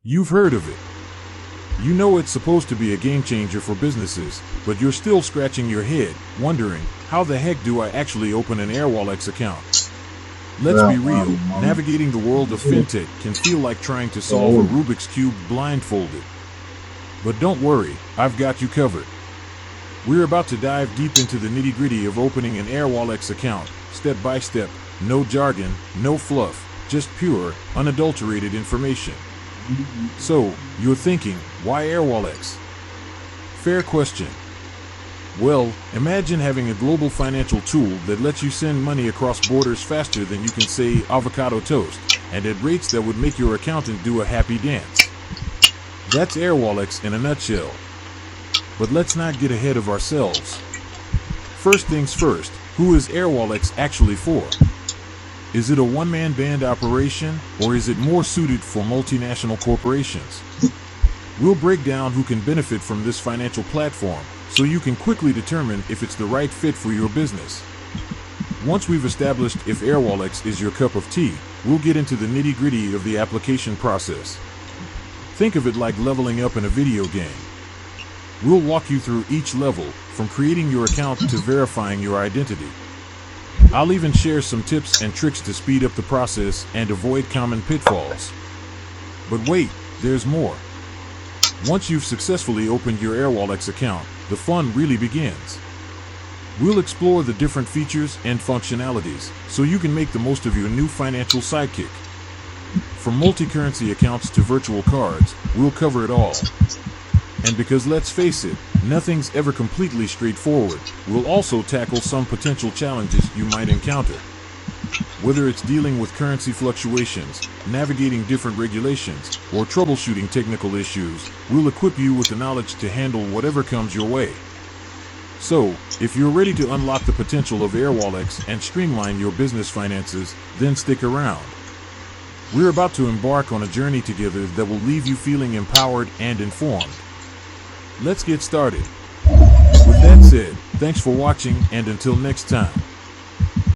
You've heard of it. You know it's supposed to be a game changer for businesses, but you're still scratching your head, wondering, how the heck do I actually open an Airwallex account? Let's be real, navigating the world of fintech can feel like trying to solve a Rubik's Cube blindfolded. But don't worry, I've got you covered. We're about to dive deep into the nitty-gritty of opening an Airwallex account, step by step, no jargon, no fluff, just pure, unadulterated information. So, you're thinking, why Airwallex? Fair question. Well, imagine having a global financial tool that lets you send money across borders faster than you can say avocado toast, and at rates that would make your accountant do a happy dance. That's Airwallex in a nutshell. But let's not get ahead of ourselves. First things first, who is Airwallex actually for? Is it a one-man band operation, or is it more suited for multinational corporations? We'll break down who can benefit from this financial platform, so you can quickly determine if it's the right fit for your business. Once we've established if Airwallex is your cup of tea, we'll get into the nitty-gritty of the application process. Think of it like leveling up in a video game. We'll walk you through each level, from creating your account to verifying your identity. I'll even share some tips and tricks to speed up the process and avoid common pitfalls. But wait, there's more. Once you've successfully opened your Airwallex account, the fun really begins. We'll explore the different features and functionalities, so you can make the most of your new financial sidekick. From multi-currency accounts to virtual cards, we'll cover it all. And because let's face it, nothing's ever completely straightforward, we'll also tackle some potential challenges you might encounter. Whether it's dealing with currency fluctuations, navigating different regulations, or troubleshooting technical issues, we'll equip you with the knowledge to handle whatever comes your way. So, if you're ready to unlock the potential of Airwallex and streamline your business finances, then stick around. We're about to embark on a journey together that will leave you feeling empowered and informed. Let's get started. With that said, thanks for watching, and until next time.